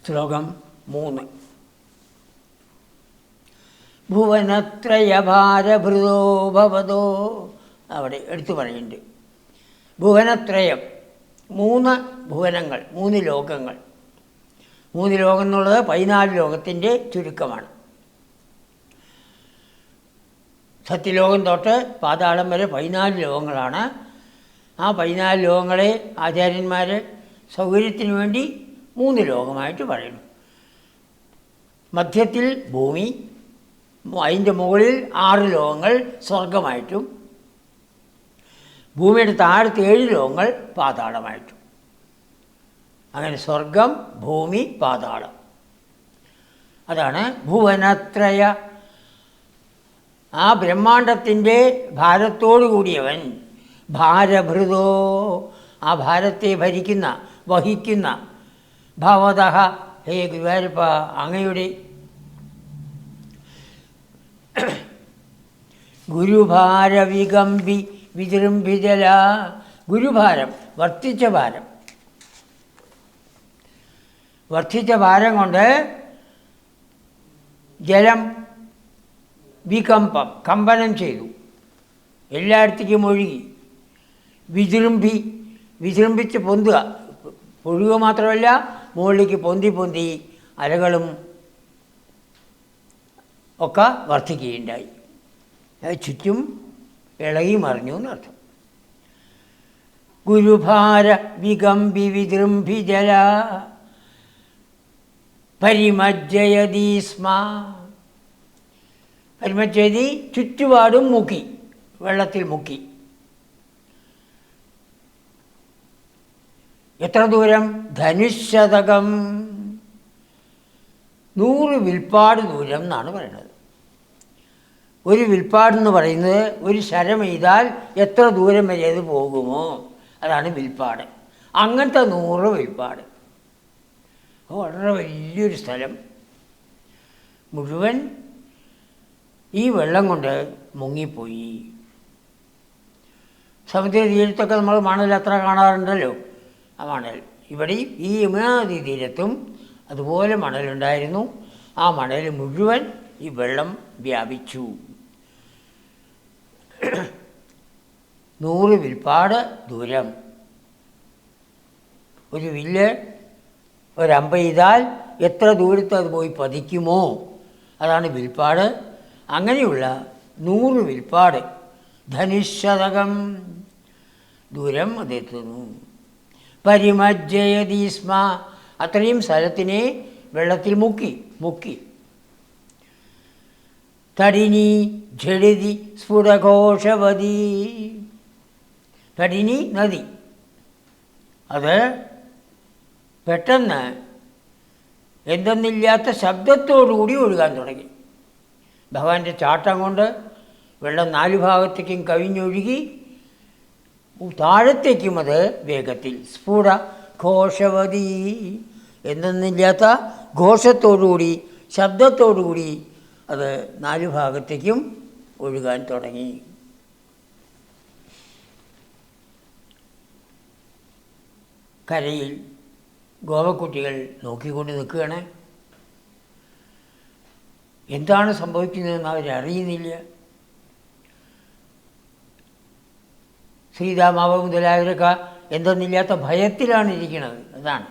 ശ്ലോകം 3. ഭുവനത്രയഭാരഭൃതോ ഭവതോ. അവിടെ എടുത്തു പറയുന്നുണ്ട്. ഭുവനത്രയം, 3 ഭുവനങ്ങൾ, 3 ലോകങ്ങൾ. 3 ലോകം എന്നുള്ളത് 14 ലോകത്തിൻ്റെ ചുരുക്കമാണ്. സത്യലോകം തൊട്ട് പാതാളം വരെ 14 ലോകങ്ങളാണ്. ആ 14 ലോകങ്ങളെ ആചാര്യന്മാർ സൗകര്യത്തിന് വേണ്ടി 3 ലോകമായിട്ട് പറയുന്നു. മധ്യത്തിൽ ഭൂമി, അതിൻ്റെ മുകളിൽ 6 ലോകങ്ങൾ സ്വർഗമായിട്ടും, ഭൂമിയുടെ താഴത്ത് 7 ലോകങ്ങൾ പാതാളമായിട്ടും. അങ്ങനെ സ്വർഗം, ഭൂമി, പാതാളം. അതാണ് ഭുവനത്രയ. ആ ബ്രഹ്മാണ്ടത്തിൻ്റെ ഭാരത്തോടു കൂടിയവൻ ഭാരഭൃതോ, ആ ഭാരത്തെ ഭരിക്കുന്ന, വഹിക്കുന്ന. ഭവതഃ, ഹേ ഗുരുവായൂരപ്പ, അങ്ങയുടെ ഗുരുഭാരവികമ്പി വിജൃംഭിജല. ഗുരുഭാരം, വർദ്ധിച്ച ഭാരം. വർദ്ധിച്ച ഭാരം കൊണ്ട് ജലം വികമ്പം, കമ്പനം ചെയ്തു, എല്ലായിടത്തേക്കും ഒഴുകി. വിജൃംഭിച്ച് പൊന്തുക. ഒഴുകുക മാത്രമല്ല, മുകളിലേക്ക് പൊന്തി അലകളും ഒക്കെ വർദ്ധിക്കുകയുണ്ടായി. ചുറ്റും ഇളകി മറിഞ്ഞു എന്നർത്ഥം. ഗുരുഭാര വികമ്പി വിജൃംഭി ജല പരിമജ്ജയതി സ്മ. പരിമജ്ജയതി, ചുറ്റുപാടും മുക്കി, വെള്ളത്തിൽ മുക്കി. എത്ര ദൂരം? ധനുശതകം, 100 വിൽപ്പാട് ദൂരം എന്നാണ് പറയുന്നത്. ഒരു വിൽപ്പാടെന്ന് പറയുന്നത് ഒരു ശരം എയ്താൽ എത്ര ദൂരം വരെ അത് പോകുമോ, അതാണ് വിൽപ്പാട്. അങ്ങനത്തെ 100 വിൽപ്പാട്. വളരെ വലിയൊരു സ്ഥലം മുഴുവൻ ഈ വെള്ളം കൊണ്ട് മുങ്ങിപ്പോയി. സമുദ്ര തീരത്തൊക്കെ നമ്മൾ മണൽ അത്ര കാണാറുണ്ടല്ലോ. ആ മണൽ ഇവിടെയും ഈ യമുനാനദീ തീരത്തും അതുപോലെ മണലുണ്ടായിരുന്നു. ആ മണൽ മുഴുവൻ ഈ വെള്ളം വ്യാപിച്ചു. 100 വിൽപ്പാട് ദൂരം. ഒരു വില്ല്, ഒരമ്പ ചെയ്താൽ എത്ര ദൂരത്ത് അത് പോയി പതിക്കുമോ, അതാണ് വിൽപ്പാട്. അങ്ങനെയുള്ള 100 വിൽപ്പാട്, ധനുശതകം ദൂരം അതെത്തുന്നു. പരിമജ്ജയതി സ്മ, അത്രയും സ്ഥലത്തിനെ വെള്ളത്തിൽ മുക്കി. തടിനി ഝടിതി സ്ഫുടഘോഷവതി. തടിനി നദി, അത് പെട്ടെന്ന് എന്തെന്നില്ലാത്ത ശബ്ദത്തോടുകൂടി ഒഴുകാൻ തുടങ്ങി. ഭഗവാന്റെ ചാട്ടം കൊണ്ട് വെള്ളം 4 ഭാഗത്തേക്കും കവിഞ്ഞൊഴുകി. താഴത്തേക്കും അത് വേഗത്തിൽ. സ്ഫുട ഘോഷവതി, എന്തെന്നില്ലാത്ത ഘോഷത്തോടുകൂടി, ശബ്ദത്തോടുകൂടി അത് 4 ഭാഗത്തേക്കും ഒഴുകാൻ തുടങ്ങി. കരയിൽ ഗോവക്കുട്ടികൾ നോക്കിക്കൊണ്ട് നിൽക്കുകയാണ്. എന്താണ് സംഭവിക്കുന്നതെന്ന് അവരറിയുന്നില്ല. ശ്രീരാമാവ് മുതലായവരൊക്കെ എന്തെന്നില്ലാത്ത ഭയത്തിലാണ് ഇരിക്കുന്നത്. അതാണ്.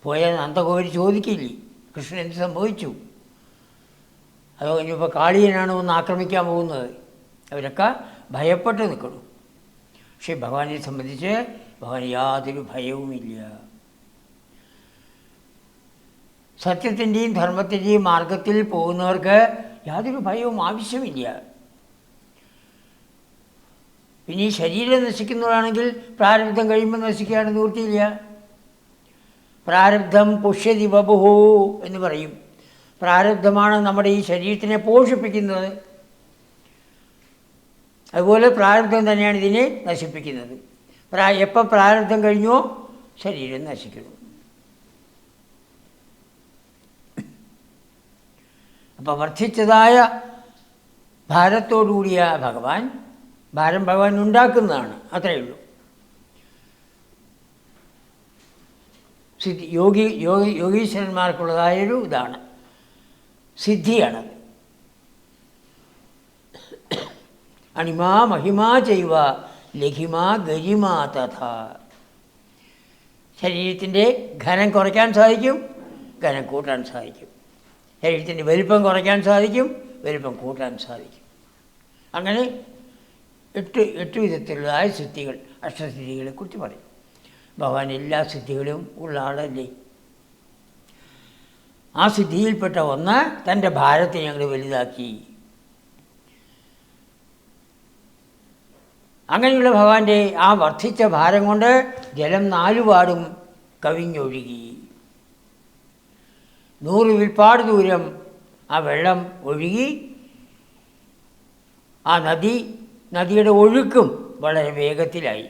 പോയ നന്ദഗോപര് ചോദിക്കില്ലേ കൃഷ്ണൻ എന്ത് സംഭവിച്ചു, അതോ ഇനിയിപ്പോൾ കാളിയനാണ് ഒന്ന് ആക്രമിക്കാൻ പോകുന്നത്. അവരൊക്കെ ഭയപ്പെട്ട് നിൽക്കണം. പക്ഷേ ഭഗവാനെ സംബന്ധിച്ച് ഭഗവാൻ യാതൊരു ഭയവുമില്ല. സത്യത്തിൻ്റെയും ധർമ്മത്തിൻ്റെയും മാർഗത്തിൽ പോകുന്നവർക്ക് യാതൊരു ഭയവും ആവശ്യമില്ല. പിന്നെ ഈ ശരീരം നശിക്കുന്നതാണെങ്കിൽ പ്രാരബ്ധം കഴിയുമ്പോൾ നശിക്കുകയാണ്, നിവൃത്തിയില്ല. പ്രാരബ്ധം പുഷ്യതി ബഭുഹു എന്ന് പറയും. പ്രാരബ്ധമാണ് നമ്മുടെ ഈ ശരീരത്തിനെ പോഷിപ്പിക്കുന്നത്. അതുപോലെ പ്രാരബ്ധം തന്നെയാണ് ഇതിനെ നശിപ്പിക്കുന്നത്. എപ്പോൾ പ്രാരബ്ധം കഴിഞ്ഞോ ശരീരം നശിക്കുന്നു. അപ്പോൾ വർദ്ധിച്ചതായ ഭാരത്തോടുകൂടിയ ഭഗവാൻ, ഭാരം ഭഗവാൻ ഉണ്ടാക്കുന്നതാണ്, അത്രയേ ഉള്ളൂ. സിദ്ധി യോഗീശ്വരന്മാർക്കുള്ളതായൊരു ഇതാണ്, സിദ്ധിയാണത്. അണിമാ മഹിമാ ചെയ്വ ലഘിമാ ഗരിമാ തഥാ. ശരീരത്തിൻ്റെ ഘനം കുറയ്ക്കാൻ സാധിക്കും, ഘനം കൂട്ടാൻ സാധിക്കും. ശരീരത്തിൻ്റെ വലിപ്പം കുറയ്ക്കാൻ സാധിക്കും, വലിപ്പം കൂട്ടാൻ സാധിക്കും. അങ്ങനെ എട്ട് വിധത്തിലുള്ളതായ സിദ്ധികൾ, അഷ്ടസിദ്ധികളെക്കുറിച്ച് പറയും. ഭഗവാൻ എല്ലാ സിദ്ധികളും ഉള്ള ആളല്ലേ. ആ സിദ്ധിയിൽപ്പെട്ട ഒന്ന് തൻ്റെ ഭാരത്തെ ഞങ്ങൾ വലുതാക്കി. അങ്ങനെയുള്ള ഭഗവാന്റെ ആ വർദ്ധിച്ച ഭാരം കൊണ്ട് ജലം 4 പാടും കവിഞ്ഞൊഴുകി. 100 വിൽപ്പാട് ദൂരം ആ വെള്ളം ഒഴുകി. ആ നദിയുടെ ഒഴുക്കും വളരെ വേഗത്തിലായി.